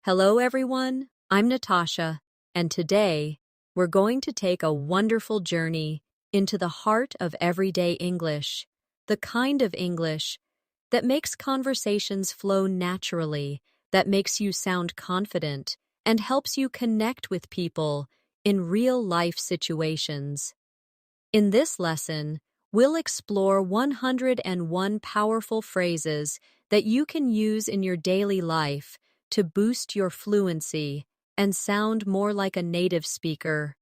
Hello, everyone. I'm Natasha, and today we're going to take a wonderful journey into the heart of everyday English, the kind of English that makes conversations flow naturally, that makes you sound confident, and helps you connect with people in real-life situations. In this lesson, we'll explore 101 powerful phrases that you can use in your daily life to boost your fluency and sound more like a native speaker.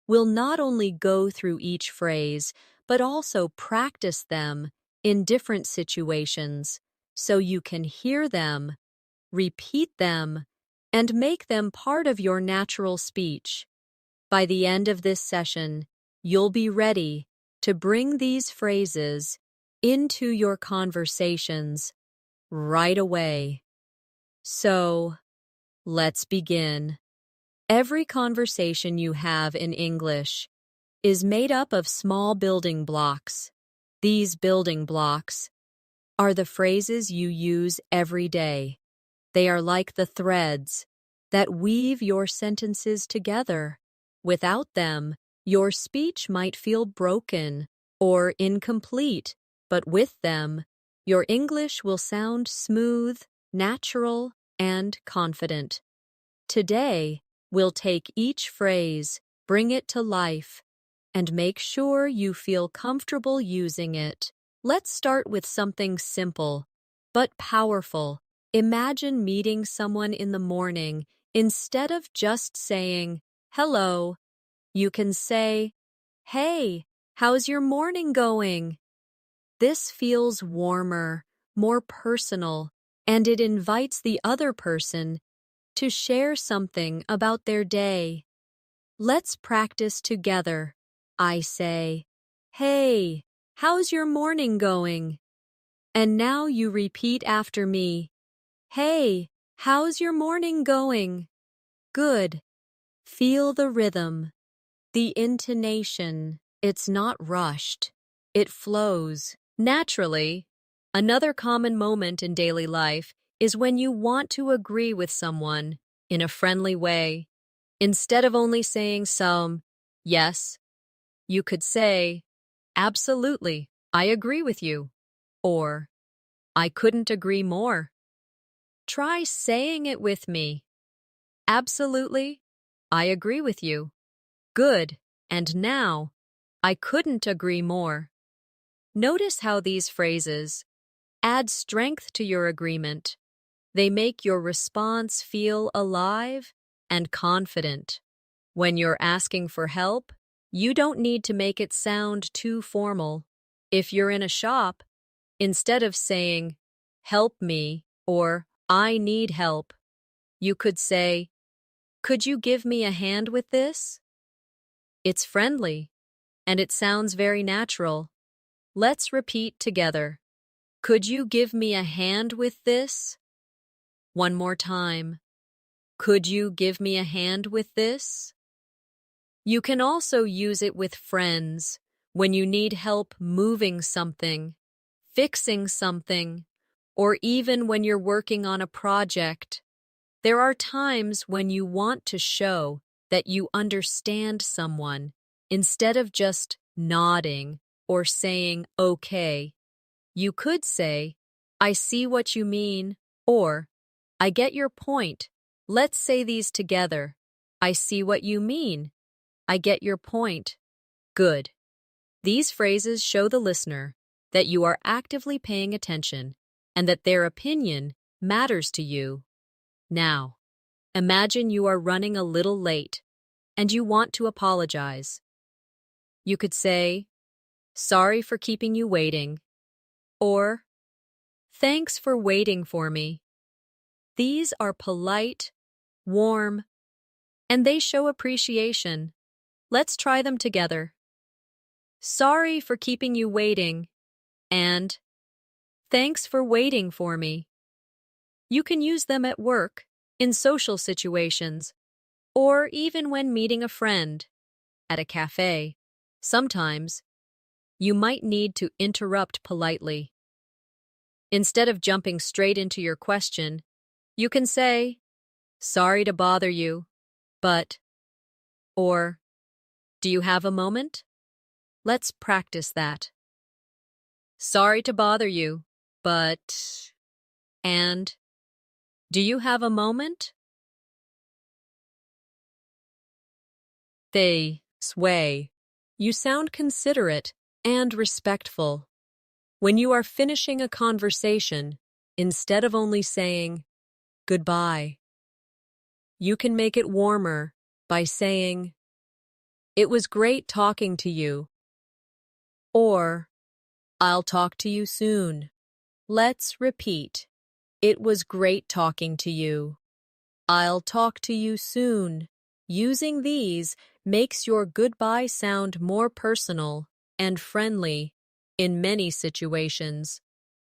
We'll not only go through each phrase, but also practice them in different situations so you can hear them, repeat them, and make them part of your natural speech. By the end of this session, you'll be ready to bring these phrases into your conversations right away. So, let's begin. Every conversation you have in English is made up of small building blocks. These building blocks are the phrases you use every day. They are like the threads that weave your sentences together. Without them, your speech might feel broken or incomplete, but with them, your English will sound smooth, natural, and confident. Today, we'll take each phrase, bring it to life, and make sure you feel comfortable using it. Let's start with something simple, but powerful. Imagine meeting someone in the morning. Instead of just saying, "Hello," you can say, "Hey, how's your morning going?" This feels warmer, more personal, and it invites the other person to share something about their day. Let's practice together. I say, "Hey, how's your morning going?" And now you repeat after me, "Hey, how's your morning going?" Good. Feel the rhythm, the intonation. It's not rushed. It flows naturally. Another common moment in daily life is when you want to agree with someone in a friendly way. Instead of only saying some, "Yes," you could say, "Absolutely, I agree with you," or "I couldn't agree more." Try saying it with me. Absolutely, I agree with you. Good. And now, I couldn't agree more. Notice how these phrases add strength to your agreement. They make your response feel alive and confident. When you're asking for help, you don't need to make it sound too formal. If you're in a shop, instead of saying, "Help me," or "I need help," you could say, "Could you give me a hand with this?" It's friendly, and it sounds very natural. Let's repeat together. Could you give me a hand with this? One more time. Could you give me a hand with this? You can also use it with friends when you need help moving something, fixing something, or even when you're working on a project. There are times when you want to show that you understand someone instead of just nodding or saying okay. You could say, "I see what you mean," or "I get your point." Let's say these together. I see what you mean. I get your point. Good. These phrases show the listener that you are actively paying attention and that their opinion matters to you. Now, imagine you are running a little late and you want to apologize. You could say, "Sorry for keeping you waiting," or "Thanks for waiting for me." These are polite, warm, and they show appreciation. Let's try them together. Sorry for keeping you waiting, and thanks for waiting for me. You can use them at work, in social situations, or even when meeting a friend at a cafe. Sometimes, you might need to interrupt politely. Instead of jumping straight into your question, you can say, Sorry to bother you, but, or, do you have a moment? Let's practice that. Sorry to bother you, but, and, do you have a moment? They sway. You sound considerate and respectful. When you are finishing a conversation, instead of only saying goodbye, you can make it warmer by saying, "It was great talking to you," or "I'll talk to you soon." Let's repeat. It was great talking to you. I'll talk to you soon. Using these makes your goodbye sound more personal and friendly in many situations.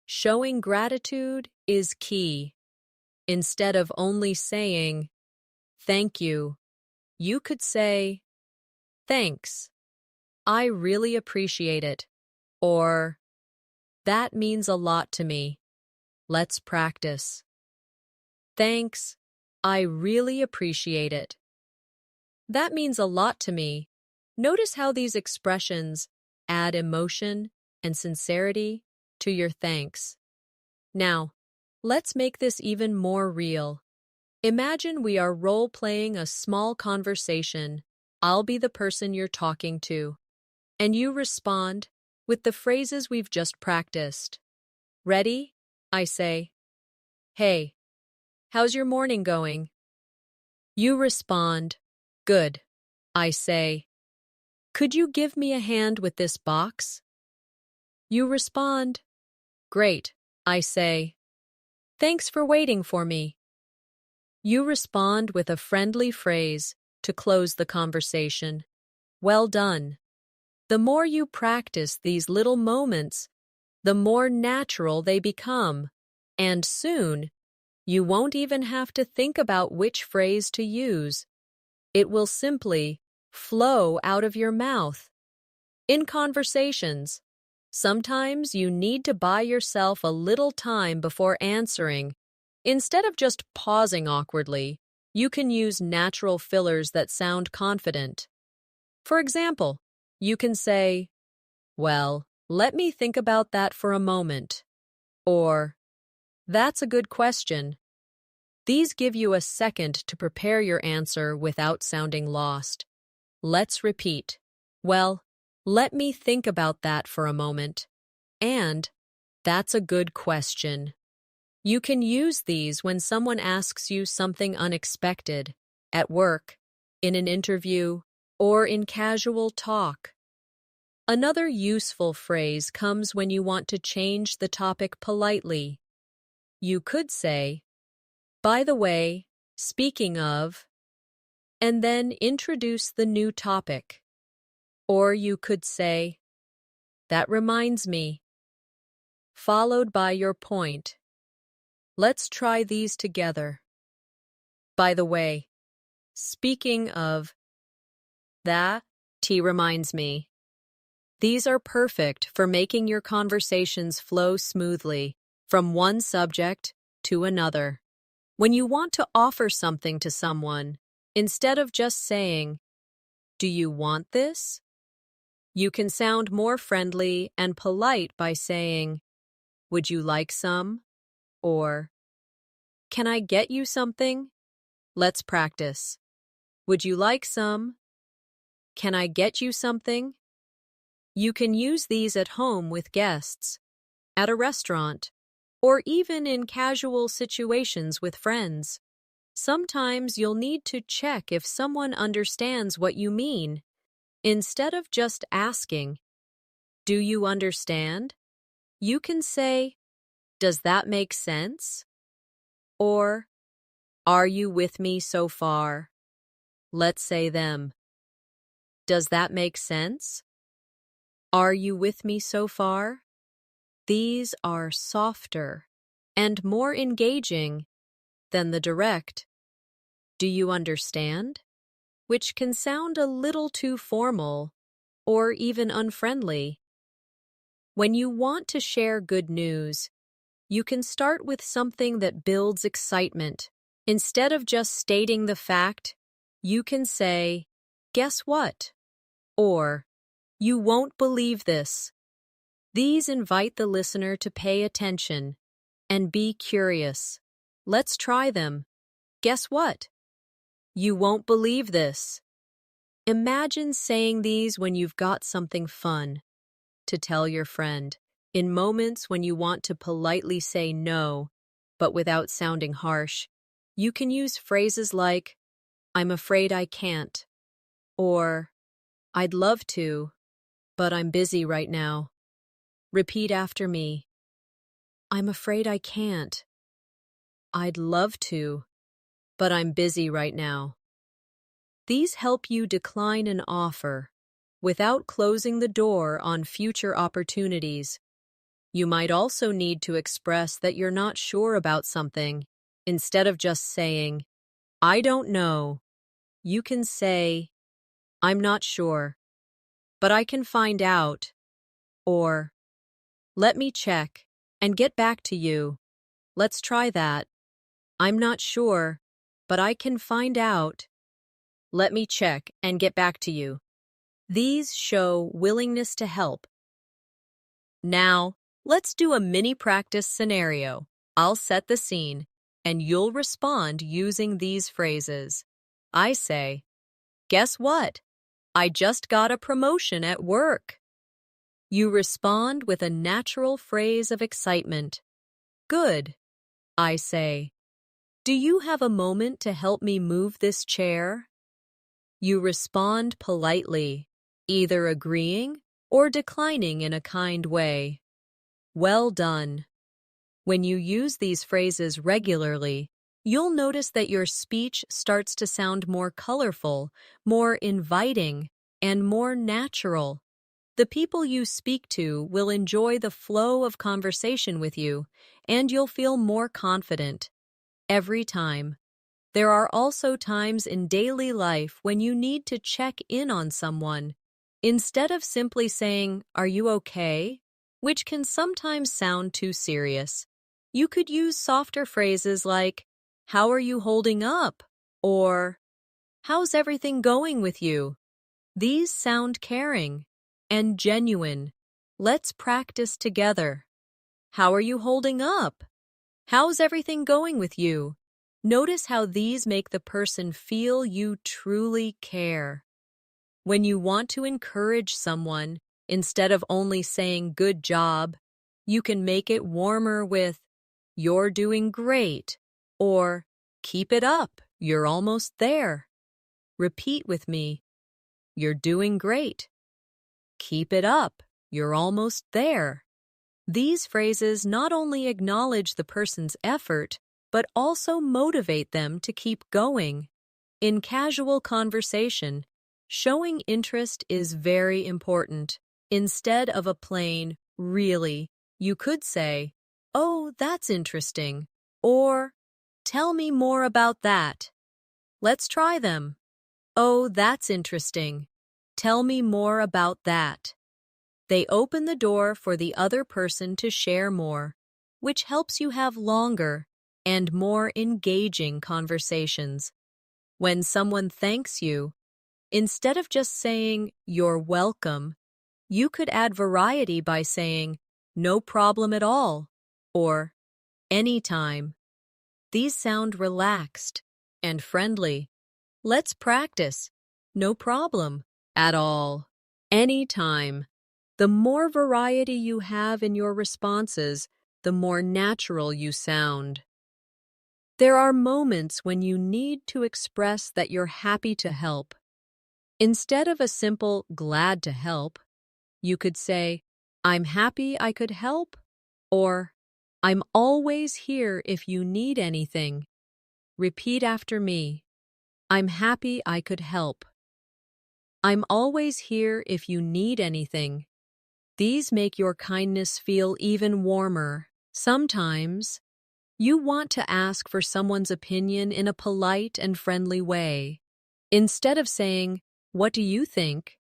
Showing gratitude is key. Instead of only saying, "Thank you," you could say, "Thanks. I really appreciate it." Or, "That means a lot to me." Let's practice. Thanks. I really appreciate it. That means a lot to me. Notice how these expressions add emotion and sincerity to your thanks. Now, let's make this even more real. Imagine we are role-playing a small conversation. I'll be the person you're talking to, and you respond with the phrases we've just practiced. Ready? I say, "Hey, how's your morning going?" You respond, "Good." I say, "Could you give me a hand with this box?" You respond, "Great." I say, "Thanks for waiting for me." You respond with a friendly phrase to close the conversation. Well done. The more you practice these little moments, the more natural they become, and soon, you won't even have to think about which phrase to use. It will simply flow out of your mouth. In conversations, sometimes you need to buy yourself a little time before answering. Instead of just pausing awkwardly, you can use natural fillers that sound confident. For example, you can say, "Well, let me think about that for a moment." Or, "That's a good question." These give you a second to prepare your answer without sounding lost. Let's repeat. "Well, let me think about that for a moment." And, "That's a good question." You can use these when someone asks you something unexpected, at work, in an interview, or in casual talk. Another useful phrase comes when you want to change the topic politely. You could say, "By the way, speaking of," and then introduce the new topic. Or you could say, "That reminds me," followed by your point. Let's try these together. By the way, speaking of, that reminds me. These are perfect for making your conversations flow smoothly from one subject to another. When you want to offer something to someone, instead of just saying, "Do you want this?" you can sound more friendly and polite by saying, "Would you like some?" Or, "Can I get you something?" Let's practice. Would you like some? Can I get you something? You can use these at home with guests, at a restaurant, or even in casual situations with friends. Sometimes you'll need to check if someone understands what you mean. Instead of just asking, "Do you understand?" you can say, "Does that make sense?" Or, "Are you with me so far?" Let's say them. Does that make sense? Are you with me so far? These are softer and more engaging than the direct, "Do you understand?" which can sound a little too formal or even unfriendly. When you want to share good news, you can start with something that builds excitement Instead of just stating the fact, you can say, "Guess what?" or "You won't believe this." These invite the listener to pay attention and be curious. Let's try them. Guess what? You won't believe this. Imagine saying these when you've got something fun to tell your friend, in moments when you want to politely say no, but without sounding harsh. You can use phrases like, "I'm afraid I can't," or "I'd love to, but I'm busy right now." Repeat after me. "I'm afraid I can't. I'd love to, but I'm busy right now." These help you decline an offer without closing the door on future opportunities. You might also need to express that you're not sure about something. Instead of just saying, "I don't know," you can say, "I'm not sure, but I can find out," or "Let me check and get back to you." Let's try that. "I'm not sure, but I can find out. Let me check and get back to you." These show willingness to help. Now, let's do a mini practice scenario. I'll set the scene, and you'll respond using these phrases. I say, "Guess what? I just got a promotion at work." You respond with a natural phrase of excitement. "Good." I say, "Do you have a moment to help me move this chair?" You respond politely, either agreeing or declining in a kind way. Well done. When you use these phrases regularly, you'll notice that your speech starts to sound more colorful, more inviting, and more natural. The people you speak to will enjoy the flow of conversation with you, and you'll feel more confident every time. There are also times in daily life when you need to check in on someone. Instead of simply saying, "Are you okay?" which can sometimes sound too serious, you could use softer phrases like, "How are you holding up?" or "How's everything going with you?" These sound caring and genuine. Let's practice together. How are you holding up? How's everything going with you? Notice how these make the person feel you truly care. When you want to encourage someone, instead of only saying "good job," you can make it warmer with "you're doing great" or "keep it up, you're almost there." Repeat with me. You're doing great. Keep it up, you're almost there. These phrases not only acknowledge the person's effort, but also motivate them to keep going. In casual conversation, showing interest is very important. Instead of a plain, "Really," you could say, "Oh, that's interesting," or "Tell me more about that." Let's try them. "Oh, that's interesting. Tell me more about that." They open the door for the other person to share more, which helps you have longer and more engaging conversations. When someone thanks you, instead of just saying, "You're welcome," you could add variety by saying, "No problem at all," or "anytime." These sound relaxed and friendly. Let's practice. No problem. At all. Anytime. The more variety you have in your responses, the more natural you sound. There are moments when you need to express that you're happy to help. Instead of a simple "glad to help," you could say, "I'm happy I could help," or "I'm always here if you need anything." Repeat after me. I'm happy I could help. I'm always here if you need anything. These make your kindness feel even warmer. Sometimes, you want to ask for someone's opinion in a polite and friendly way. Instead of saying, "What do you think?"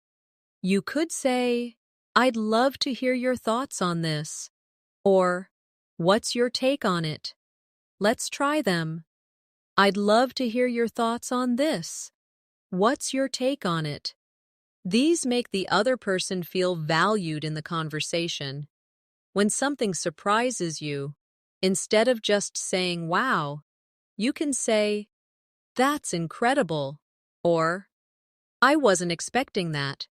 you could say, "I'd love to hear your thoughts on this," or "What's your take on it?" Let's try them. I'd love to hear your thoughts on this. What's your take on it? These make the other person feel valued in the conversation. When something surprises you, instead of just saying, wow, you can say, that's incredible, or I wasn't expecting that.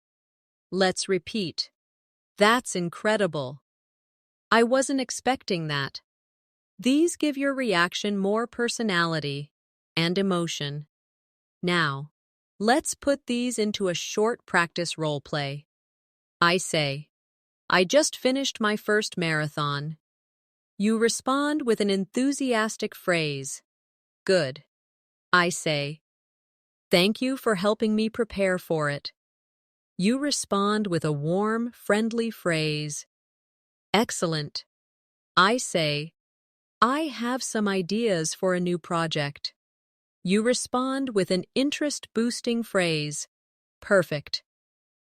Let's repeat. That's incredible. I wasn't expecting that. These give your reaction more personality and emotion. Now, let's put these into a short practice role play. I say, I just finished my first marathon. You respond with an enthusiastic phrase. Good. I say, thank you for helping me prepare for it. You respond with a warm, friendly phrase. Excellent. I say, I have some ideas for a new project. You respond with an interest-boosting phrase. Perfect.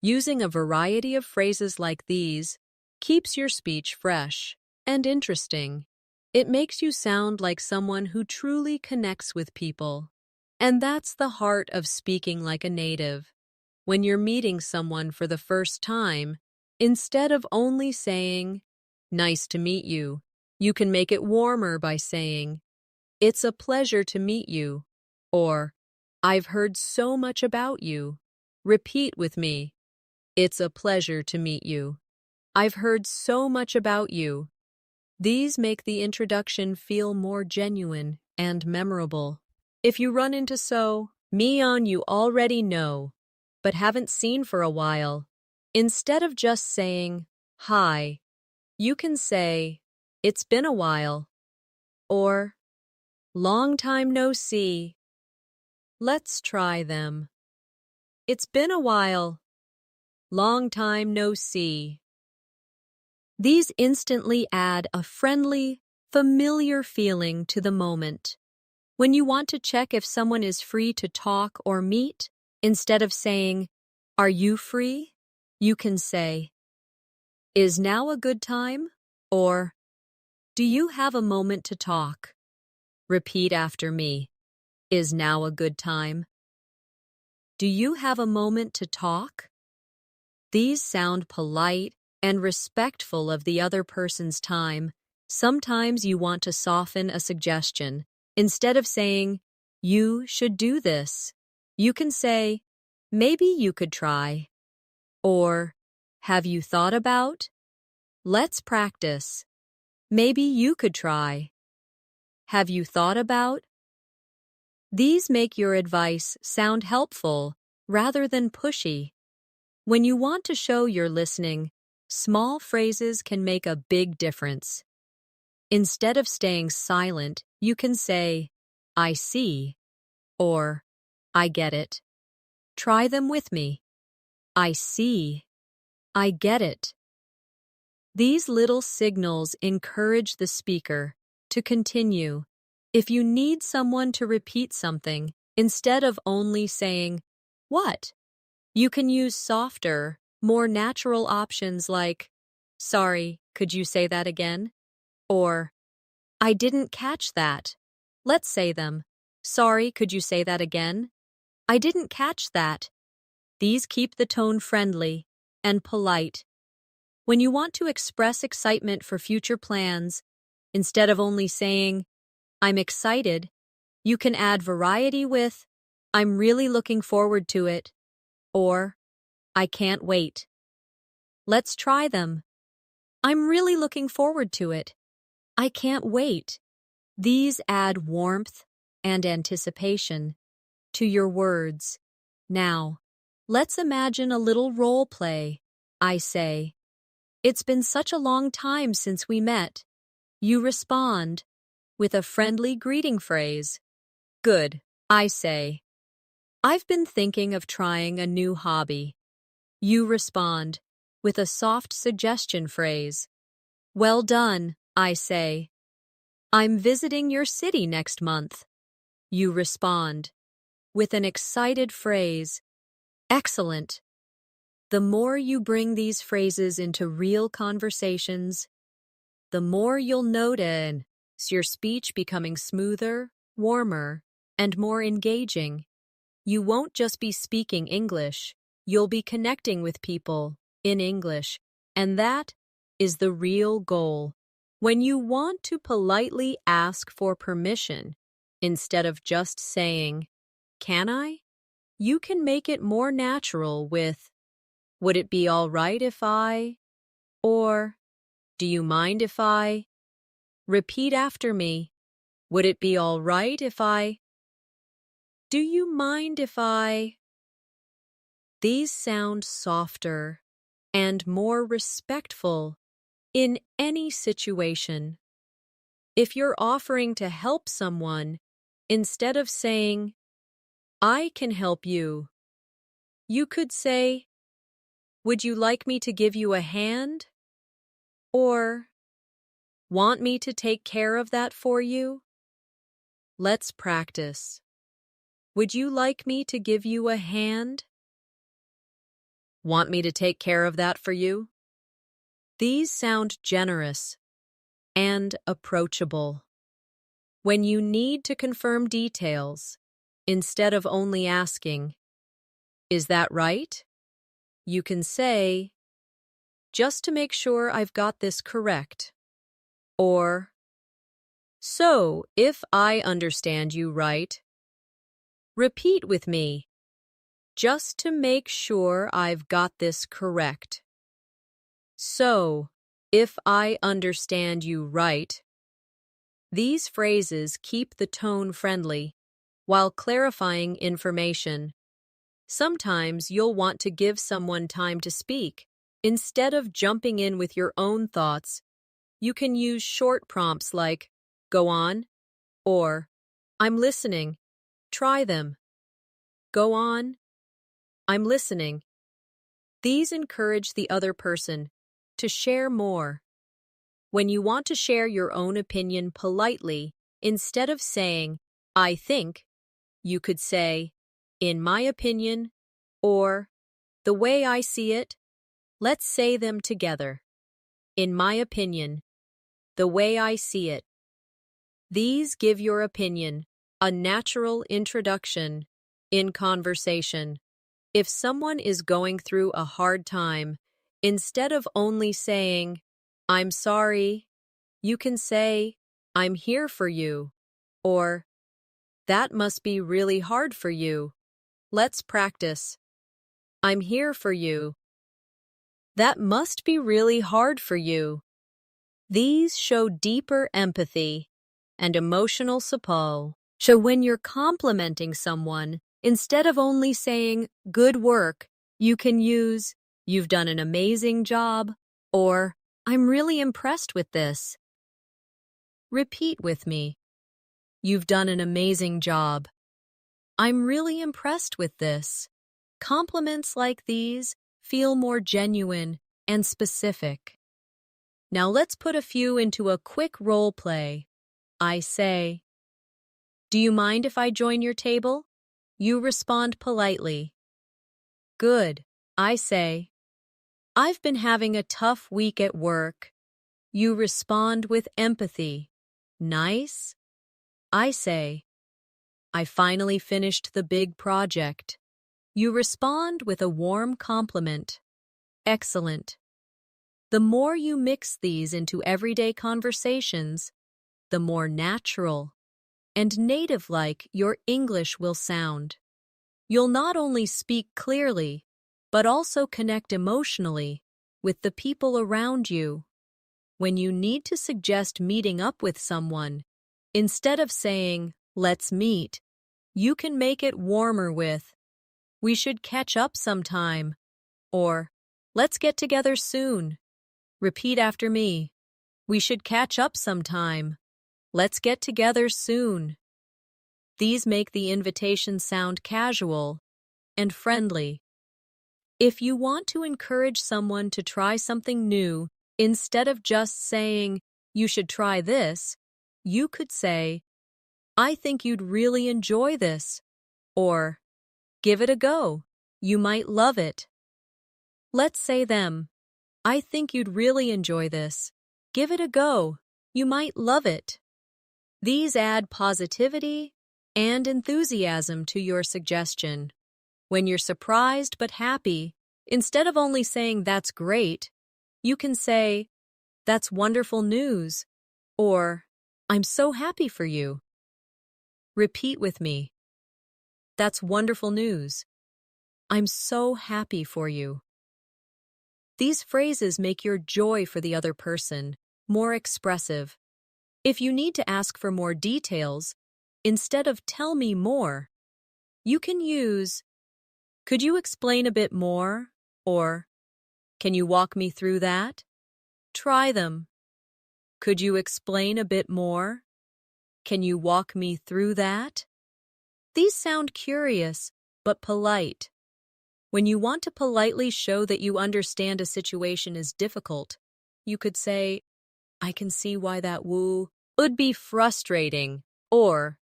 Using a variety of phrases like these keeps your speech fresh and interesting. It makes you sound like someone who truly connects with people. And that's the heart of speaking like a native. When you're meeting someone for the first time, instead of only saying, nice to meet you, you can make it warmer by saying, it's a pleasure to meet you, or I've heard so much about you. Repeat with me. It's a pleasure to meet you. I've heard so much about you. These make the introduction feel more genuine and memorable. If you run into me you already know, but haven't seen for a while, instead of just saying, hi, you can say, it's been a while, or long time no see. Let's try them. It's been a while. Long time no see. These instantly add a friendly, familiar feeling to the moment. When you want to check if someone is free to talk or meet, instead of saying, are you free? You can say, is now a good time? Or, do you have a moment to talk? Repeat after me. Is now a good time? Do you have a moment to talk? These sound polite and respectful of the other person's time. Sometimes you want to soften a suggestion. Instead of saying, you should do this, you can say, maybe you could try. Or, have you thought about? Let's practice. Maybe you could try. Have you thought about? These make your advice sound helpful rather than pushy. When you want to show you're listening, small phrases can make a big difference. Instead of staying silent, you can say, I see, or I get it. Try them with me. I see. I get it. These little signals encourage the speaker to continue. If you need someone to repeat something, instead of only saying, what? You can use softer, more natural options like, sorry, could you say that again? Or, I didn't catch that. Let's say them. Sorry, could you say that again? I didn't catch that. These keep the tone friendly and polite. When you want to express excitement for future plans, instead of only saying, I'm excited, you can add variety with, I'm really looking forward to it, or, I can't wait. Let's try them. I'm really looking forward to it. I can't wait. These add warmth and anticipation to your words. Now, let's imagine a little role play. I say, it's been such a long time since we met. You respond with a friendly greeting phrase. Good, I say. I've been thinking of trying a new hobby. You respond with a soft suggestion phrase. Well done, I say. I'm visiting your city next month. You respond with an excited phrase. Excellent. The more you bring these phrases into real conversations, the more you'll notice your speech becoming smoother, warmer, and more engaging. You won't just be speaking English, you'll be connecting with people in English, and that is the real goal. When you want to politely ask for permission, instead of just saying, "Can I?" you can make it more natural with, "Would it be all right if I?" or, "Do you mind if I?" Repeat after me. Would it be all right if I? Do you mind if I? These sound softer and more respectful in any situation. If you're offering to help someone, instead of saying, "I can help you," you could say, "Would you like me to give you a hand?" Or, "Want me to take care of that for you?" Let's practice. Would you like me to give you a hand? Want me to take care of that for you? These sound generous and approachable. When you need to confirm details, instead of only asking, "Is that right?" you can say, "Just to make sure I've got this correct." Or, "So, if I understand you right," repeat with me, "Just to make sure I've got this correct." So, if I understand you right. These phrases keep the tone friendly while clarifying information. Sometimes you'll want to give someone time to speak. Instead of jumping in with your own thoughts, you can use short prompts like, "Go on," or, "I'm listening." Try them. Go on. I'm listening. These encourage the other person to share more. When you want to share your own opinion politely, instead of saying, "I think," you could say, "In my opinion," or, "The way I see it." Let's say them together. In my opinion, the way I see it. These give your opinion a natural introduction in conversation. If someone is going through a hard time, instead of only saying, "I'm sorry," you can say, "I'm here for you," or, "That must be really hard for you." Let's practice. I'm here for you. That must be really hard for you. These show deeper empathy and emotional support. So when you're complimenting someone, instead of only saying, "Good work," you can use, "You've done an amazing job," or, "I'm really impressed with this." Repeat with me. You've done an amazing job. I'm really impressed with this. Compliments like these feel more genuine and specific. Now let's put a few into a quick role play. I say, "Do you mind if I join your table?" You respond politely. Good. I say, "I've been having a tough week at work." You respond with empathy. Nice. I say, "I finally finished the big project." You respond with a warm compliment. Excellent. The more you mix these into everyday conversations, the more natural and native-like your English will sound. You'll not only speak clearly, but also connect emotionally with the people around you. When you need to suggest meeting up with someone, instead of saying, "Let's meet," you can make it warmer with, "We should catch up sometime," or, "Let's get together soon." Repeat after me. We should catch up sometime. Let's get together soon. These make the invitation sound casual and friendly. If you want to encourage someone to try something new, instead of just saying, "You should try this," you could say, "I think you'd really enjoy this," or, "Give it a go. You might love it." Let's say them. I think you'd really enjoy this. Give it a go. You might love it. These add positivity and enthusiasm to your suggestion. When you're surprised but happy, instead of only saying that's great, you can say, that's wonderful news, or I'm so happy for you. Repeat with me. That's wonderful news. I'm so happy for you. These phrases make your joy for the other person more expressive. If you need to ask for more details, instead of tell me more, you can use, could you explain a bit more? Or, can you walk me through that? Try them. Could you explain a bit more? Can you walk me through that? These sound curious, but polite. When you want to politely show that you understand a situation is difficult, you could say, I can see why that would be frustrating, or,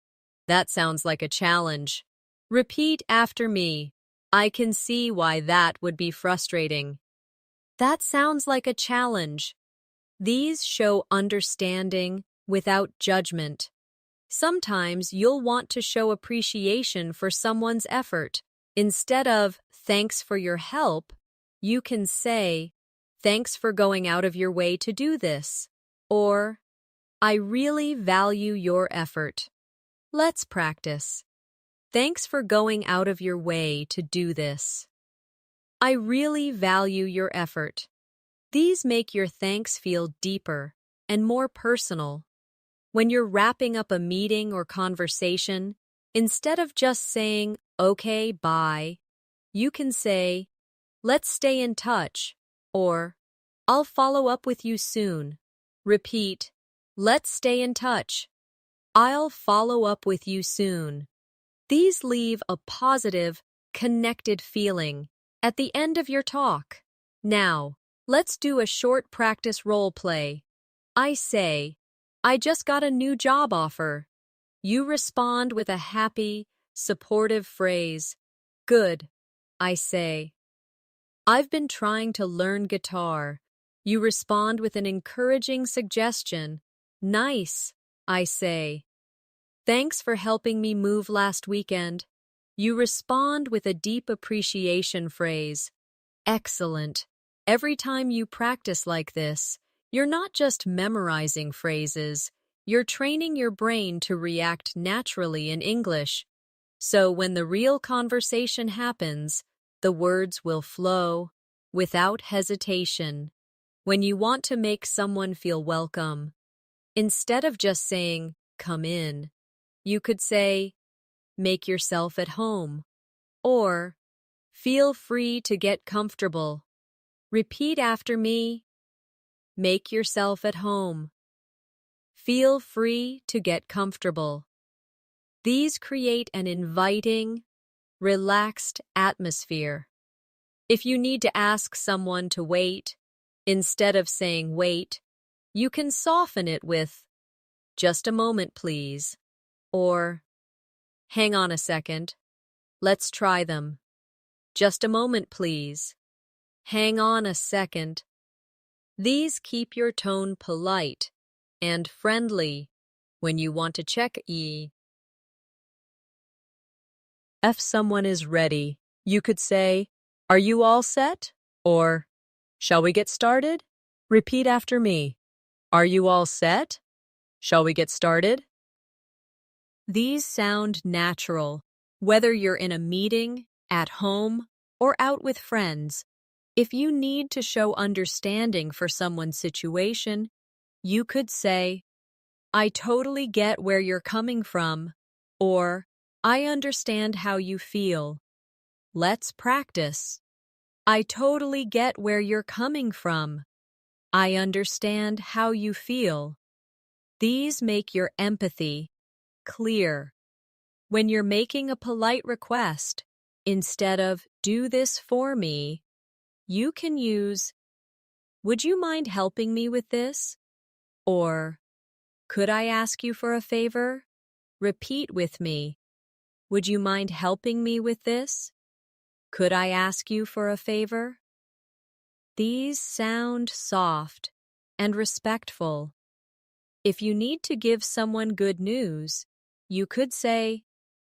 that sounds like a challenge. Repeat after me. I can see why that would be frustrating. That sounds like a challenge. These show understanding without judgment. Sometimes you'll want to show appreciation for someone's effort. Instead of, thanks for your help, you can say, thanks for going out of your way to do this. Or, I really value your effort. Let's practice. Thanks for going out of your way to do this. I really value your effort. These make your thanks feel deeper and more personal. When you're wrapping up a meeting or conversation, instead of just saying, okay, bye, you can say, let's stay in touch, or I'll follow up with you soon. Repeat, let's stay in touch. I'll follow up with you soon. These leave a positive, connected feeling at the end of your talk. Now, let's do a short practice role play. I say, I just got a new job offer. You respond with a happy, supportive phrase. Good, I say. I've been trying to learn guitar. You respond with an encouraging suggestion. Nice, I say. Thanks for helping me move last weekend. You respond with a deep appreciation phrase. Excellent. Every time you practice like this, you're not just memorizing phrases, you're training your brain to react naturally in English. So when the real conversation happens, the words will flow without hesitation. When you want to make someone feel welcome, instead of just saying, come in, you could say, make yourself at home, or feel free to get comfortable. Repeat after me. Make yourself at home. Feel free to get comfortable. These create an inviting, relaxed atmosphere. If you need to ask someone to wait, instead of saying wait, you can soften it with, just a moment, please, or hang on a second. Let's try them. Just a moment, please. Hang on a second. These keep your tone polite and friendly when you want to check if someone is ready. You could say, are you all set? Or, shall we get started? Repeat after me. Are you all set? Shall we get started? These sound natural, whether you're in a meeting, at home, or out with friends. If you need to show understanding for someone's situation, you could say, I totally get where you're coming from, or I understand how you feel. Let's practice. I totally get where you're coming from. I understand how you feel. These make your empathy clear. When you're making a polite request, instead of do this for me, you can use, would you mind helping me with this? Or, could I ask you for a favor? Repeat with me. Would you mind helping me with this? Could I ask you for a favor? These sound soft and respectful. If you need to give someone good news, you could say,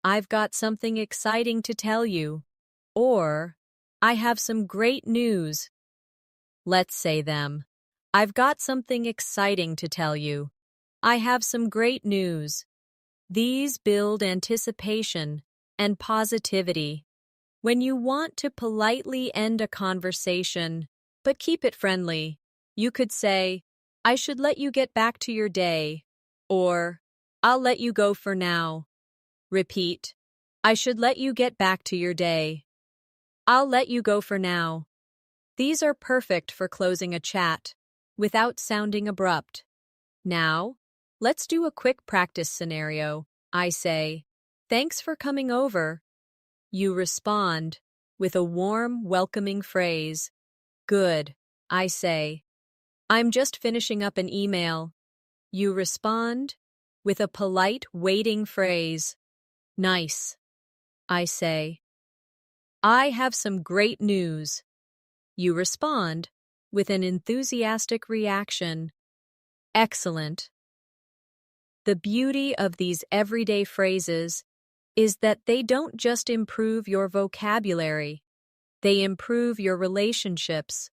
I've got something exciting to tell you. Or, I have some great news. Let's say them. I've got something exciting to tell you. I have some great news. These build anticipation and positivity. When you want to politely end a conversation, but keep it friendly, you could say, I should let you get back to your day, or I'll let you go for now. Repeat, I should let you get back to your day. I'll let you go for now. These are perfect for closing a chat without sounding abrupt. Now, let's do a quick practice scenario. I say, thanks for coming over. You respond with a warm, welcoming phrase. Good, I say. I'm just finishing up an email. You respond with a polite, waiting phrase. Nice, I say. I have some great news. You respond with an enthusiastic reaction. Excellent. The beauty of these everyday phrases is that they don't just improve your vocabulary, they improve your relationships.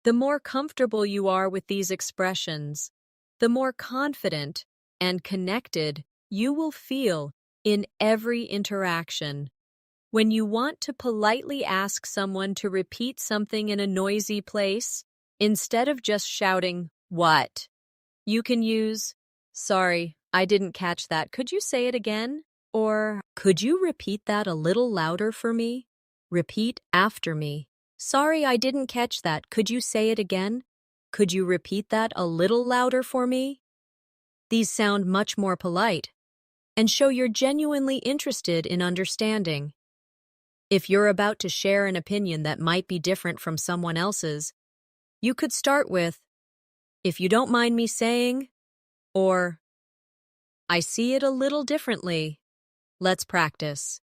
The more comfortable you are with these expressions, the more confident and connected you will feel in every interaction. When you want to politely ask someone to repeat something in a noisy place, instead of just shouting, "What?" you can use, "Sorry, I didn't catch that. Could you say it again?" Or, "Could you repeat that a little louder for me?" Repeat after me. "Sorry, I didn't catch that. Could you say it again? Could you repeat that a little louder for me?" These sound much more polite and show you're genuinely interested in understanding. If you're about to share an opinion that might be different from someone else's, you could start with, "If you don't mind me saying," or, "I see it a little differently." Let's practice.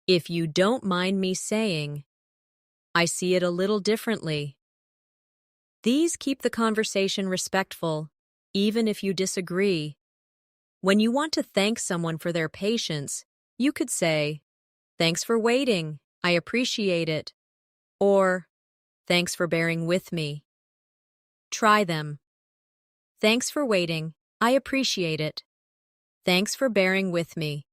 If you don't mind me saying, I see it a little differently. These keep the conversation respectful, even if you disagree. When you want to thank someone for their patience, you could say, "Thanks for waiting. I appreciate it." Or, "Thanks for bearing with me." Try them. Thanks for waiting. I appreciate it. Thanks for bearing with me.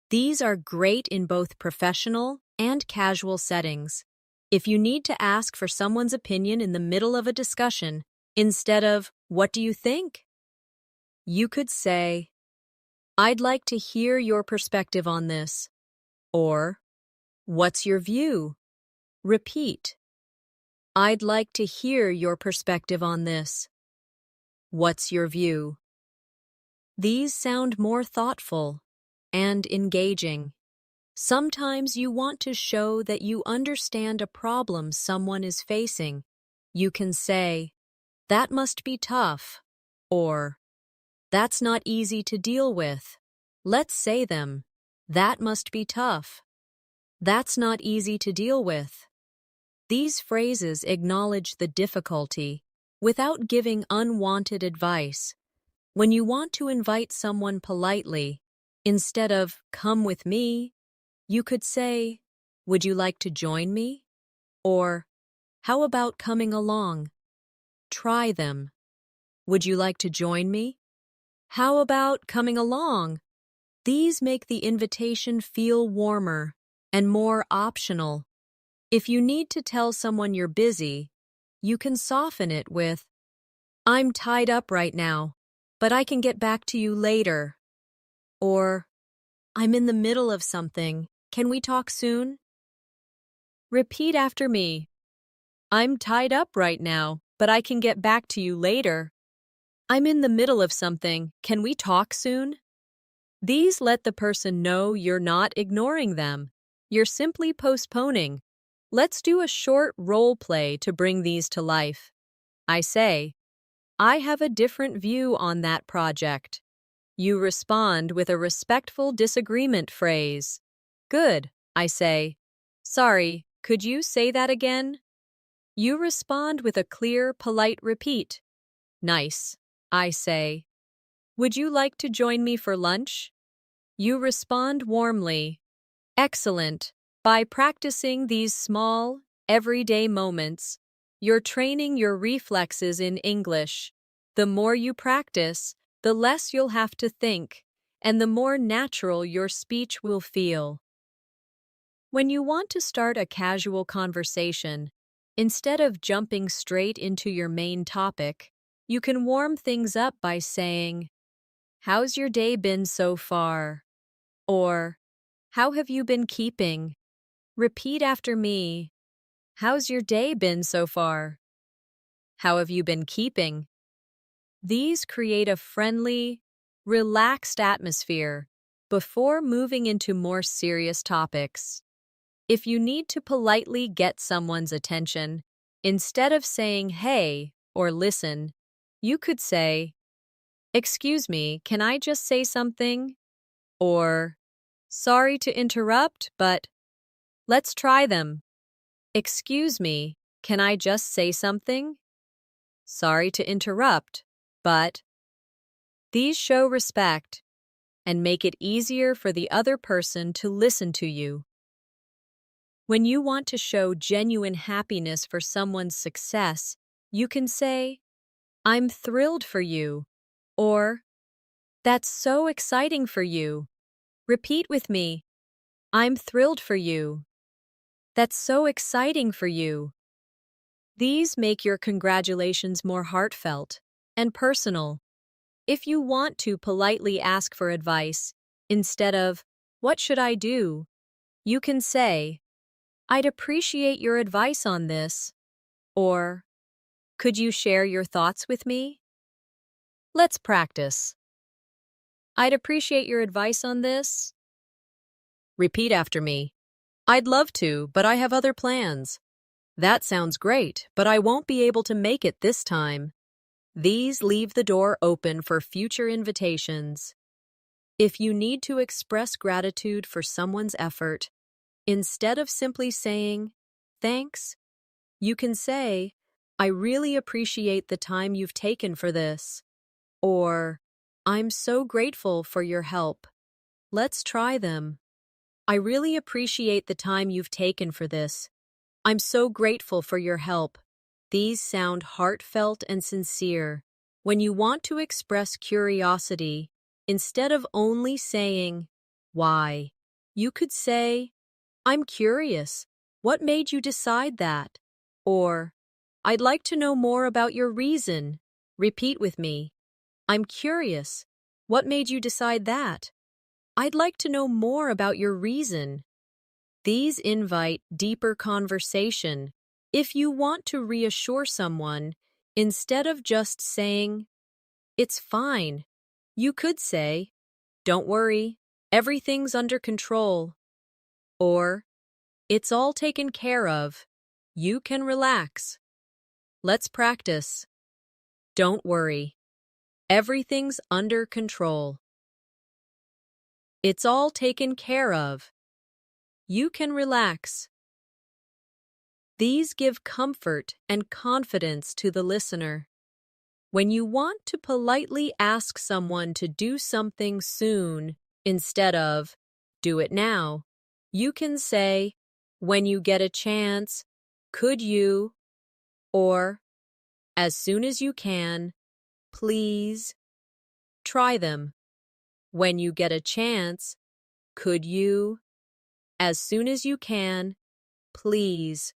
These are great in both professional and casual settings. If you need to ask for someone's opinion in the middle of a discussion, instead of, "What do you think?" you could say, "I'd like to hear your perspective on this." Or, "What's your view?" Repeat, "I'd like to hear your perspective on this." What's your view? These sound more thoughtful and engaging. Sometimes you want to show that you understand a problem someone is facing. You can say, "That must be tough," or, "That's not easy to deal with." Let's say them. That must be tough. That's not easy to deal with. These phrases acknowledge the difficulty without giving unwanted advice. When you want to invite someone politely, instead of, "Come with me," you could say, "Would you like to join me?" Or, "How about coming along?" Try them. Would you like to join me? How about coming along? These make the invitation feel warmer and more optional. If you need to tell someone you're busy, you can soften it with, "I'm tied up right now, but I can get back to you later." Or, "I'm in the middle of something. Can we talk soon?" Repeat after me. "I'm tied up right now, but I can get back to you later." "I'm in the middle of something. Can we talk soon?" These let the person know you're not ignoring them. You're simply postponing. Let's do a short role play to bring these to life. I say, "I have a different view on that project." You respond with a respectful disagreement phrase. "Good," I say. "Sorry, could you say that again?" You respond with a clear, polite repeat. "Nice," I say. "Would you like to join me for lunch?" You respond warmly. Excellent. By practicing these small, everyday moments, you're training your reflexes in English. The more you practice, the less you'll have to think, and the more natural your speech will feel. When you want to start a casual conversation, instead of jumping straight into your main topic, you can warm things up by saying, "How's your day been so far?" Or, "How have you been keeping?" Repeat after me. How's your day been so far? How have you been keeping? These create a friendly, relaxed atmosphere before moving into more serious topics. If you need to politely get someone's attention, instead of saying hey or listen, you could say, "Excuse me, can I just say something?" Or, "Sorry to interrupt, but let's try them." Excuse me, can I just say something? Sorry to interrupt, but these show respect and make it easier for the other person to listen to you. When you want to show genuine happiness for someone's success, you can say, "I'm thrilled for you," or "That's so exciting for you." Repeat with me, "I'm thrilled for you." "That's so exciting for you." These make your congratulations more heartfelt and personal. If you want to politely ask for advice, instead of, "What should I do?" you can say, "I'd appreciate your advice on this," or, "Could you share your thoughts with me?" Let's practice. "I'd appreciate your advice on this." Repeat after me. "I'd love to, but I have other plans." "That sounds great, but I won't be able to make it this time." These leave the door open for future invitations. If you need to express gratitude for someone's effort, instead of simply saying, "Thanks," you can say, "I really appreciate the time you've taken for this," or, "I'm so grateful for your help." Let's try them. "I really appreciate the time you've taken for this. I'm so grateful for your help." These sound heartfelt and sincere. When you want to express curiosity, instead of only saying, "Why?" you could say, "I'm curious. What made you decide that?" Or, "I'd like to know more about your reason." Repeat with me. "I'm curious. What made you decide that?" "I'd like to know more about your reason." These invite deeper conversation. If you want to reassure someone, instead of just saying, "It's fine," you could say, "Don't worry, everything's under control." Or, "It's all taken care of. You can relax." Let's practice. Don't worry, everything's under control. It's all taken care of. You can relax. These give comfort and confidence to the listener. When you want to politely ask someone to do something soon, instead of, "Do it now," you can say, "When you get a chance, could you?" Or, "As soon as you can, please." Try them. When you get a chance, could you? As soon as you can, please.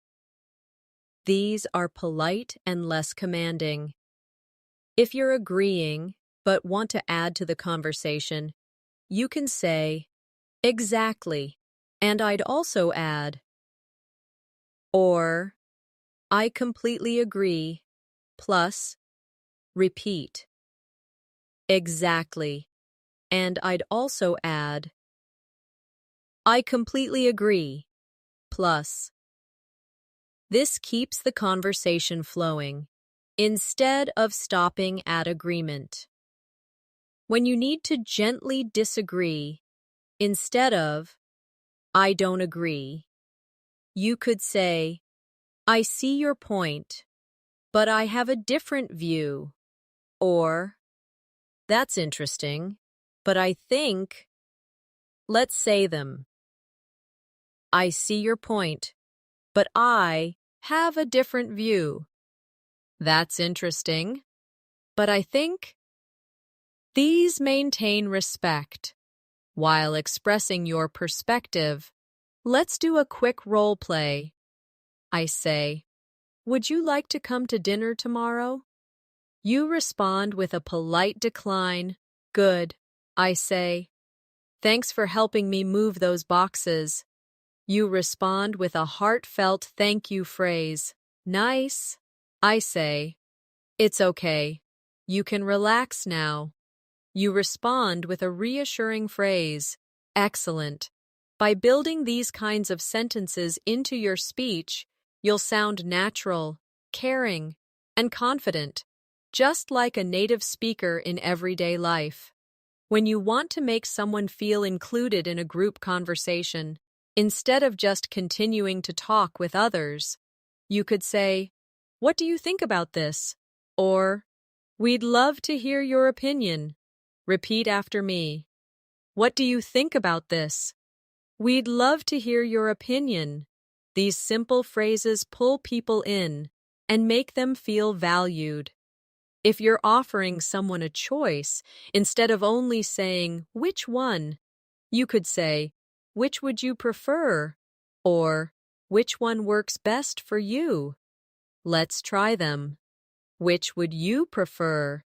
These are polite and less commanding. If you're agreeing, but want to add to the conversation, you can say, "Exactly, and I'd also add," or, "I completely agree," plus, repeat. Exactly, and I'd also add, "I completely agree," plus. This keeps the conversation flowing, instead of stopping at agreement. When you need to gently disagree, instead of, "I don't agree," you could say, "I see your point, but I have a different view." Or, "That's interesting, but I think..." Let's say them. I see your point, but I have a different view. That's interesting, but I think these maintain respect. While expressing your perspective, let's do a quick role play. I say, would you like to come to dinner tomorrow? You respond with a polite decline. Good. I say, thanks for helping me move those boxes. You respond with a heartfelt thank you phrase. Nice. I say, it's okay. You can relax now. You respond with a reassuring phrase. Excellent. By building these kinds of sentences into your speech, you'll sound natural, caring, and confident, just like a native speaker in everyday life. When you want to make someone feel included in a group conversation, instead of just continuing to talk with others, you could say, "What do you think about this?" Or, "We'd love to hear your opinion." Repeat after me. What do you think about this? We'd love to hear your opinion. These simple phrases pull people in and make them feel valued. If you're offering someone a choice, instead of only saying, "Which one?" you could say, "Which would you prefer?" Or, "Which one works best for you?" Let's try them. Which would you prefer?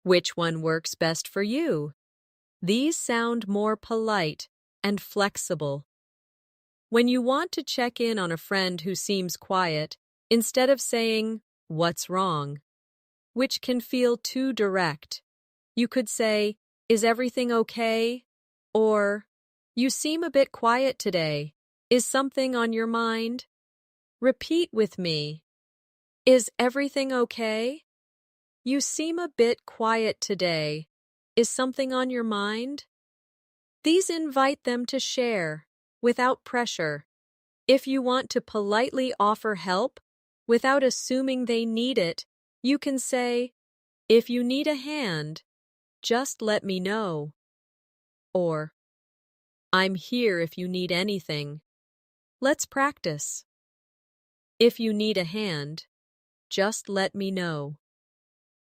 Which one works best for you? These sound more polite and flexible. When you want to check in on a friend who seems quiet, instead of saying, "What's wrong?" which can feel too direct, you could say, "Is everything okay?" Or, "You seem a bit quiet today. Is something on your mind?" Repeat with me. Is everything okay? You seem a bit quiet today. Is something on your mind? These invite them to share, without pressure. If you want to politely offer help, without assuming they need it, you can say, "If you need a hand, just let me know." Or, "I'm here if you need anything." Let's practice. If you need a hand, just let me know.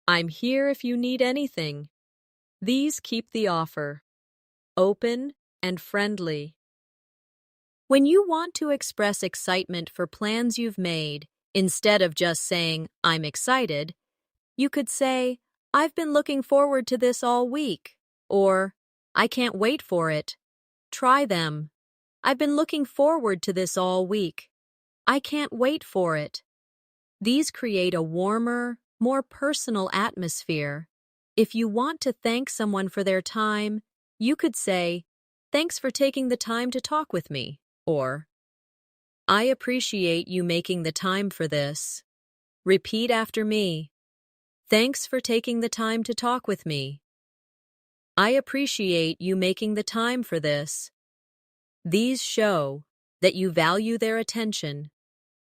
I'm here if you need anything. These keep the offer open and friendly. When you want to express excitement for plans you've made, instead of just saying, "I'm excited," you could say, "I've been looking forward to this all week." Or, "I can't wait for it." Try them. I've been looking forward to this all week. I can't wait for it. These create a warmer, more personal atmosphere. If you want to thank someone for their time, you could say, "Thanks for taking the time to talk with me." Or, "I appreciate you making the time for this." Repeat after me. Thanks for taking the time to talk with me. I appreciate you making the time for this. These show that you value their attention.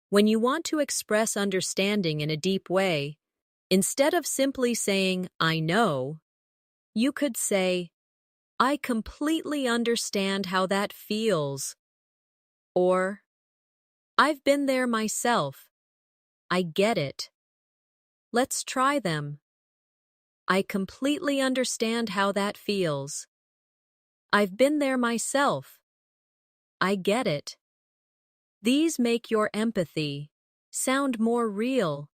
When you want to express understanding in a deep way, instead of simply saying, "I know," you could say, "I completely understand how that feels." Or, "I've been there myself. I get it." Let's try them. I completely understand how that feels. I've been there myself. I get it. These make your empathy sound more real.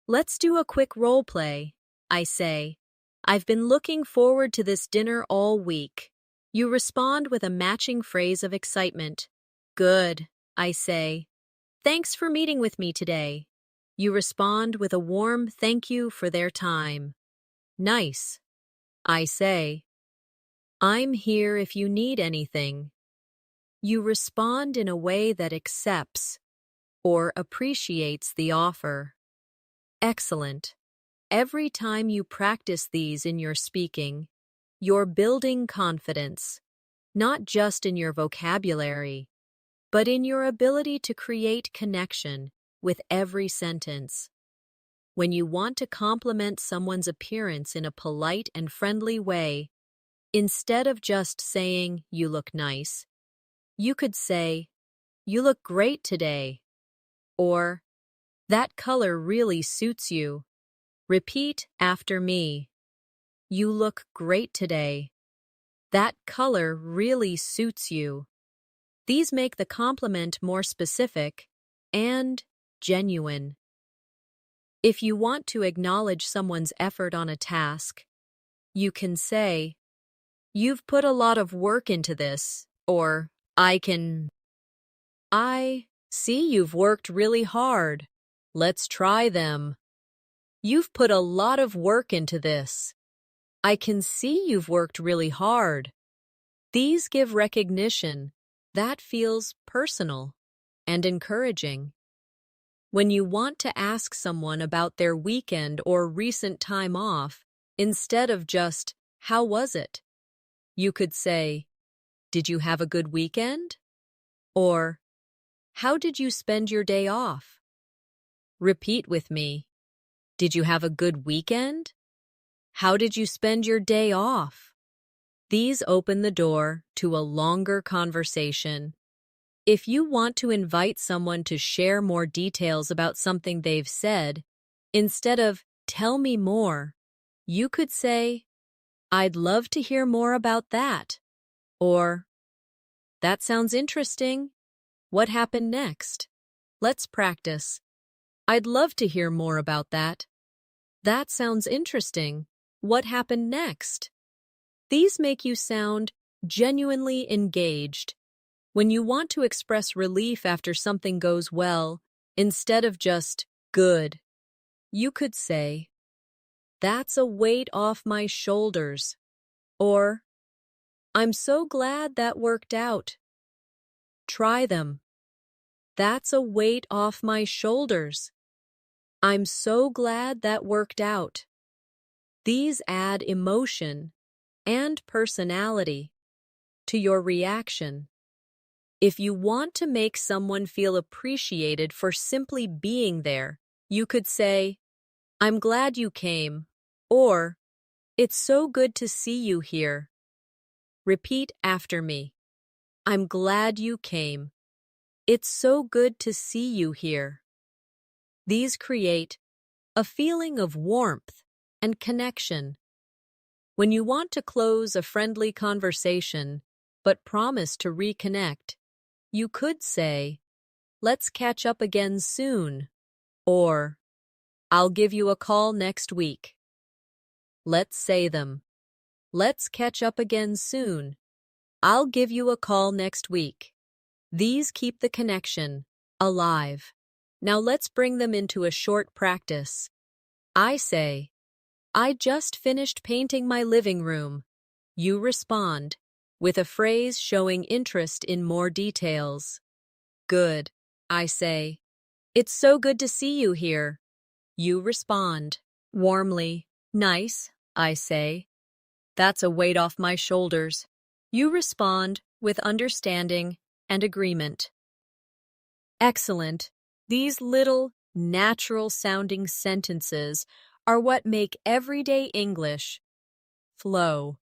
Let's do a quick role play. I say, "I've been looking forward to this dinner all week." You respond with a matching phrase of excitement. Good. I say, "Thanks for meeting with me today." You respond with a warm thank you for their time. Nice. I say, "I'm here if you need anything." You respond in a way that accepts or appreciates the offer. Excellent. Every time you practice these in your speaking, you're building confidence, not just in your vocabulary, but in your ability to create connection with every sentence. When you want to compliment someone's appearance in a polite and friendly way, Instead of just saying, "You look nice," you could say, "You look great today," or "That color really suits you." Repeat after me. You look great today. That color really suits you. These make the compliment more specific and genuine. If you want to acknowledge someone's effort on a task, you can say, "You've put a lot of work into this," or I see you've worked really hard. Let's try them. You've put a lot of work into this. I can see you've worked really hard. These give recognition that feels personal and encouraging. When you want to ask someone about their weekend or recent time off, instead of just, "How was it?" you could say, "Did you have a good weekend?" Or, "How did you spend your day off?" Repeat with me. Did you have a good weekend? How did you spend your day off? These open the door to a longer conversation. If you want to invite someone to share more details about something they've said, instead of "Tell me more," you could say, "I'd love to hear more about that." Or, "That sounds interesting. What happened next?" Let's practice. I'd love to hear more about that. That sounds interesting. What happened next? These make you sound genuinely engaged. When you want to express relief after something goes well, instead of just "good," you could say, "That's a weight off my shoulders." Or, "I'm so glad that worked out." Try them. That's a weight off my shoulders. I'm so glad that worked out. These add emotion and personality to your reaction. If you want to make someone feel appreciated for simply being there, you could say, "I'm glad you came," or "It's so good to see you here." Repeat after me. I'm glad you came. It's so good to see you here. These create a feeling of warmth and connection. When you want to close a friendly conversation but promise to reconnect, you could say, "Let's catch up again soon," or "I'll give you a call next week." Let's say them. Let's catch up again soon. I'll give you a call next week. These keep the connection alive. Now let's bring them into a short practice. I say, "I just finished painting my living room." You respond with a phrase showing interest in more details. "Good," I say. "It's so good to see you here." You respond warmly. "Nice," I say. "That's a weight off my shoulders." You respond with understanding and agreement. Excellent. These little, natural-sounding sentences are what make everyday English flow.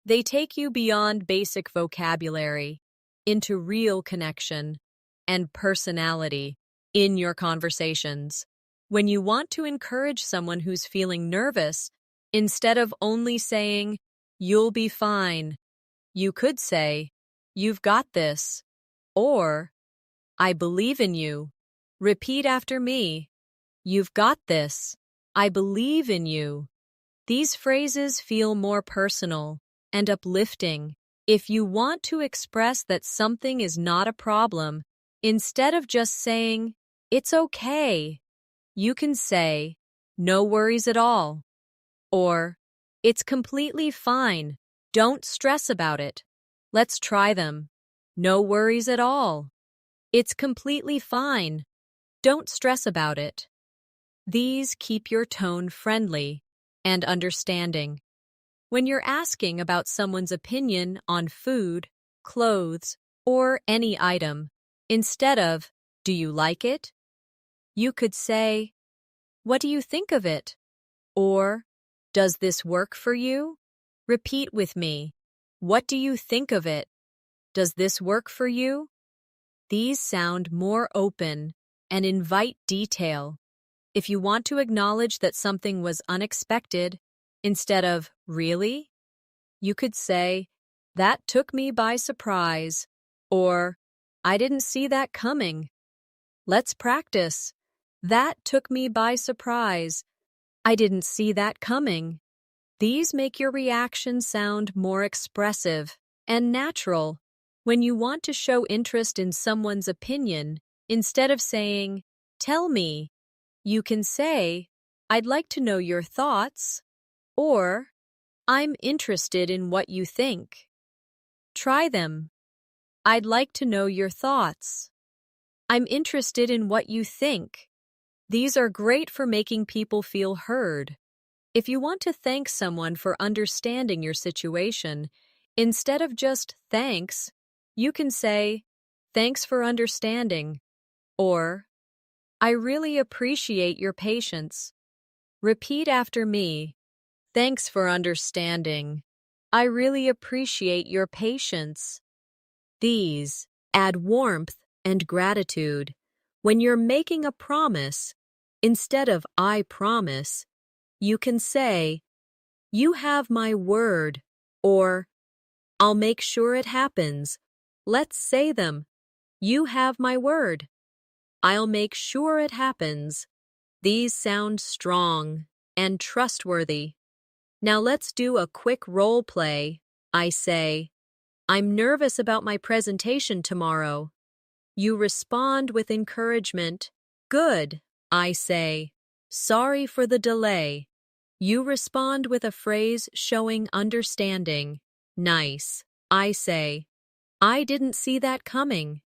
They take you beyond basic vocabulary into real connection and personality in your conversations. When you want to encourage someone who's feeling nervous, instead of only saying, "You'll be fine," you could say, "You've got this," or "I believe in you." Repeat after me. You've got this. I believe in you. These phrases feel more personal and uplifting. If you want to express that something is not a problem, instead of just saying, "It's okay," you can say, "No worries at all," or "It's completely fine. Don't stress about it. Let's try them." No worries at all. It's completely fine. Don't stress about it. These keep your tone friendly and understanding. When you're asking about someone's opinion on food, clothes, or any item, instead of, "Do you like it?" you could say, "What do you think of it?" or "Does this work for you?" Repeat with me. What do you think of it? Does this work for you? These sound more open and invite detail. If you want to acknowledge that something was unexpected, instead of really, you could say, that took me by surprise, or I didn't see that coming. Let's practice. That took me by surprise. I didn't see that coming. These make your reaction sound more expressive and natural. When you want to show interest in someone's opinion, instead of saying, tell me, you can say, I'd like to know your thoughts, or I'm interested in what you think. Try them. I'd like to know your thoughts. I'm interested in what you think. These are great for making people feel heard. If you want to thank someone for understanding your situation, instead of just thanks, you can say, thanks for understanding, or I really appreciate your patience. Repeat after me. Thanks for understanding. I really appreciate your patience. These add warmth and gratitude. When you're making a promise, instead of I promise, you can say, you have my word, or I'll make sure it happens. Let's say them. You have my word. I'll make sure it happens. These sound strong and trustworthy. Now let's do a quick role play. I say, I'm nervous about my presentation tomorrow. You respond with encouragement. Good, I say. Sorry for the delay. You respond with a phrase showing understanding. Nice, I say. I didn't see that coming.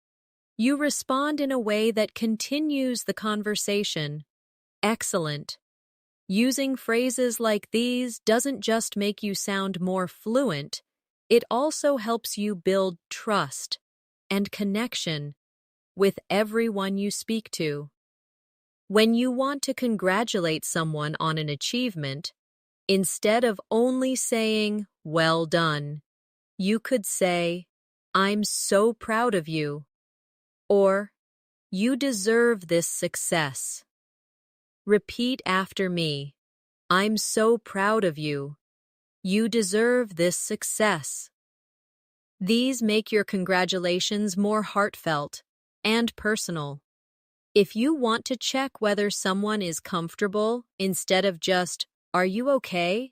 You respond in a way that continues the conversation. Excellent. Using phrases like these doesn't just make you sound more fluent, it also helps you build trust and connection with everyone you speak to. When you want to congratulate someone on an achievement, instead of only saying, well done, you could say, I'm so proud of you, or you deserve this success. Repeat after me. I'm so proud of you. You deserve this success. These make your congratulations more heartfelt and personal. If you want to check whether someone is comfortable instead of just, are you okay?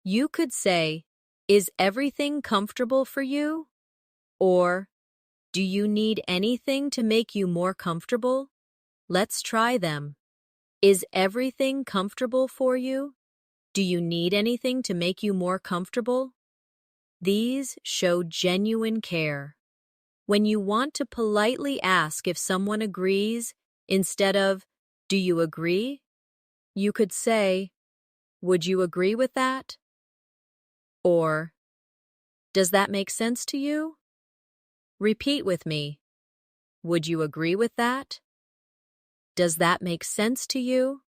You could say, is everything comfortable for you? Or, do you need anything to make you more comfortable? Let's try them. Is everything comfortable for you? Do you need anything to make you more comfortable? These show genuine care. When you want to politely ask if someone agrees, instead of, do you agree? You could say, would you agree with that? Or, does that make sense to you? Repeat with me. Would you agree with that? Does that make sense to you?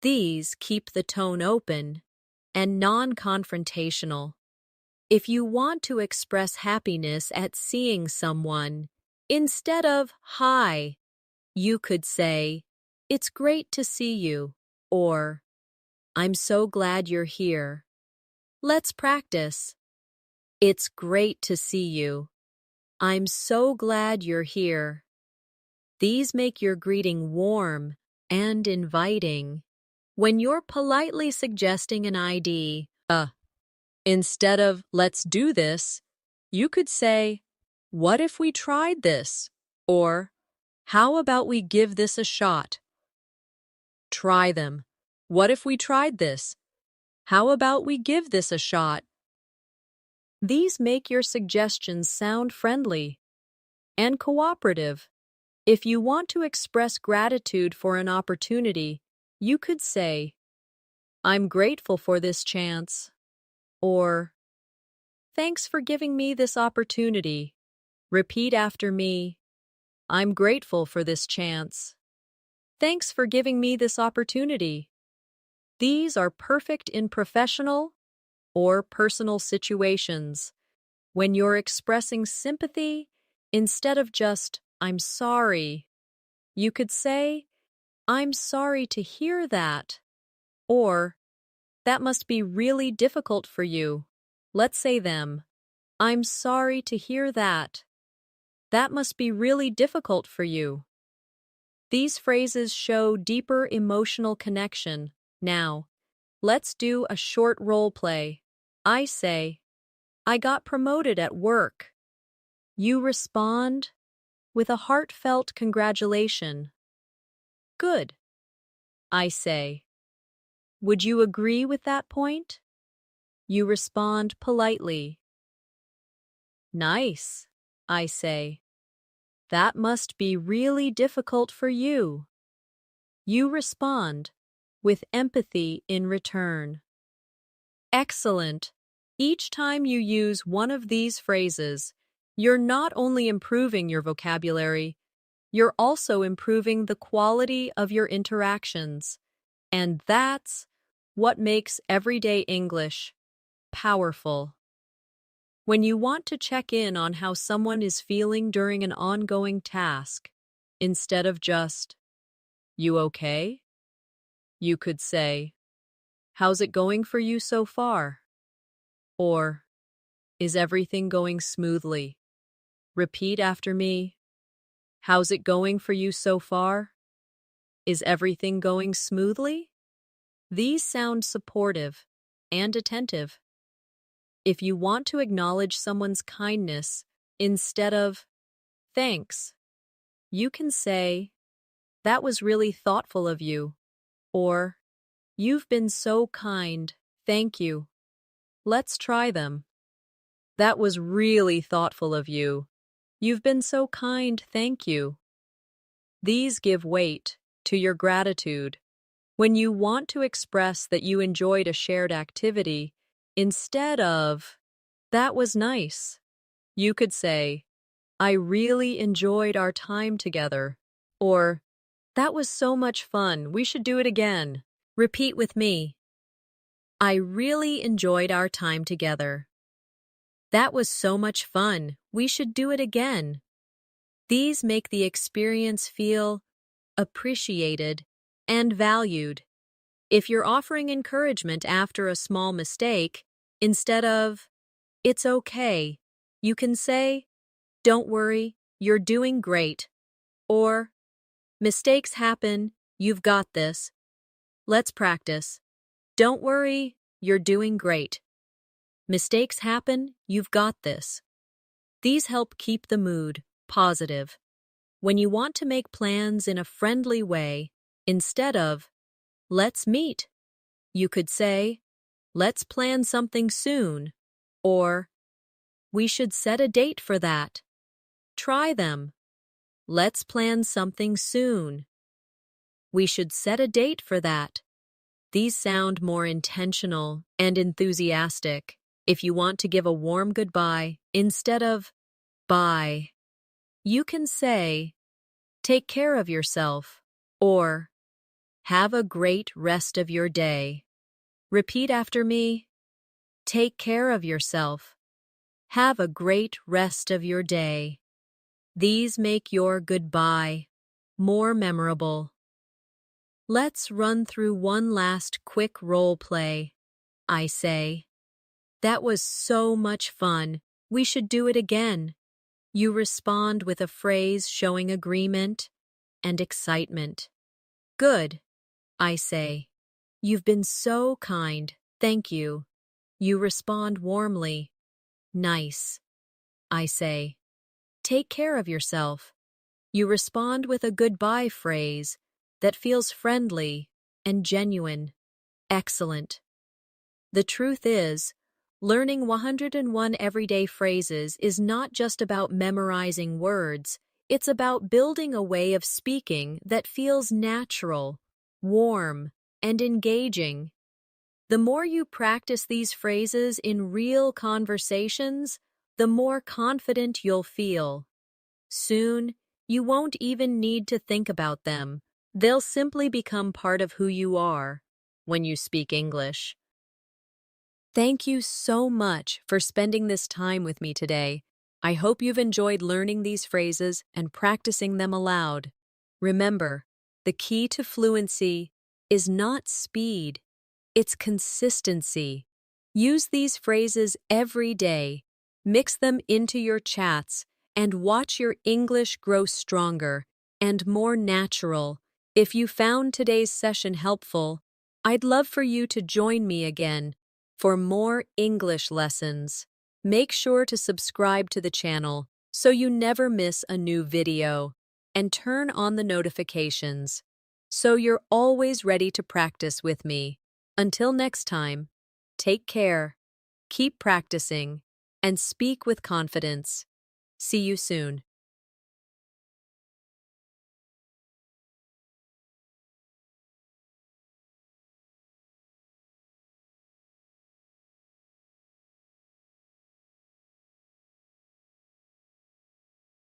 These keep the tone open and non-confrontational. If you want to express happiness at seeing someone, instead of hi, you could say, it's great to see you, or I'm so glad you're here. Let's practice. It's great to see you. I'm so glad you're here. These make your greeting warm and inviting. When you're politely suggesting an idea, instead of let's do this, you could say, what if we tried this? Or, how about we give this a shot? Try them. What if we tried this? How about we give this a shot? These make your suggestions sound friendly and cooperative. If you want to express gratitude for an opportunity, you could say, I'm grateful for this chance, or thanks for giving me this opportunity. Repeat after me. I'm grateful for this chance. Thanks for giving me this opportunity. These are perfect in professional or personal situations. When you're expressing sympathy, instead of just, I'm sorry, you could say, I'm sorry to hear that, or that must be really difficult for you. Let's say them. I'm sorry to hear that. That must be really difficult for you. These phrases show deeper emotional connection. Now, let's do a short role play. I say, I got promoted at work. You respond with a heartfelt congratulation. Good. I say, would you agree with that point? You respond politely. Nice. I say, that must be really difficult for you. You respond with empathy in return. Excellent. Each time you use one of these phrases, you're not only improving your vocabulary, you're also improving the quality of your interactions. And that's what makes everyday English powerful. When you want to check in on how someone is feeling during an ongoing task, instead of just, you okay? You could say, how's it going for you so far? Or, is everything going smoothly? Repeat after me. How's it going for you so far? Is everything going smoothly? These sound supportive and attentive. If you want to acknowledge someone's kindness instead of, thanks, you can say, that was really thoughtful of you, or, you've been so kind, thank you. Let's try them. That was really thoughtful of you. You've been so kind, thank you. These give weight to your gratitude. When you want to express that you enjoyed a shared activity, instead of, that was nice, you could say, I really enjoyed our time together, or, that was so much fun, we should do it again. Repeat with me. I really enjoyed our time together. That was so much fun, we should do it again. These make the experience feel appreciated and valued. If you're offering encouragement after a small mistake, instead of, it's okay, you can say, don't worry, you're doing great, or, mistakes happen, you've got this. Let's practice. Don't worry, you're doing great. Mistakes happen, you've got this. These help keep the mood positive. When you want to make plans in a friendly way, instead of, let's meet, you could say, let's plan something soon, or, we should set a date for that. Try them. Let's plan something soon. We should set a date for that. These sound more intentional and enthusiastic. If you want to give a warm goodbye instead of bye, you can say, take care of yourself, or have a great rest of your day. Repeat after me. Take care of yourself. Have a great rest of your day. These make your goodbye more memorable. Let's run through one last quick role play. I say, that was so much fun. We should do it again. You respond with a phrase showing agreement and excitement. Good, I say. You've been so kind. Thank you. You respond warmly. Nice, I say. Take care of yourself. You respond with a goodbye phrase that feels friendly and genuine. Excellent. The truth is, learning 101 everyday phrases is not just about memorizing words, it's about building a way of speaking that feels natural, warm, and engaging. The more you practice these phrases in real conversations, the more confident you'll feel. Soon, you won't even need to think about them. They'll simply become part of who you are when you speak English. Thank you so much for spending this time with me today. I hope you've enjoyed learning these phrases and practicing them aloud. Remember, the key to fluency is not speed, it's consistency. Use these phrases every day, mix them into your chats, and watch your English grow stronger and more natural. If you found today's session helpful, I'd love for you to join me again for more English lessons. Make sure to subscribe to the channel so you never miss a new video, and turn on the notifications so you're always ready to practice with me. Until next time, take care, keep practicing, and speak with confidence. See you soon.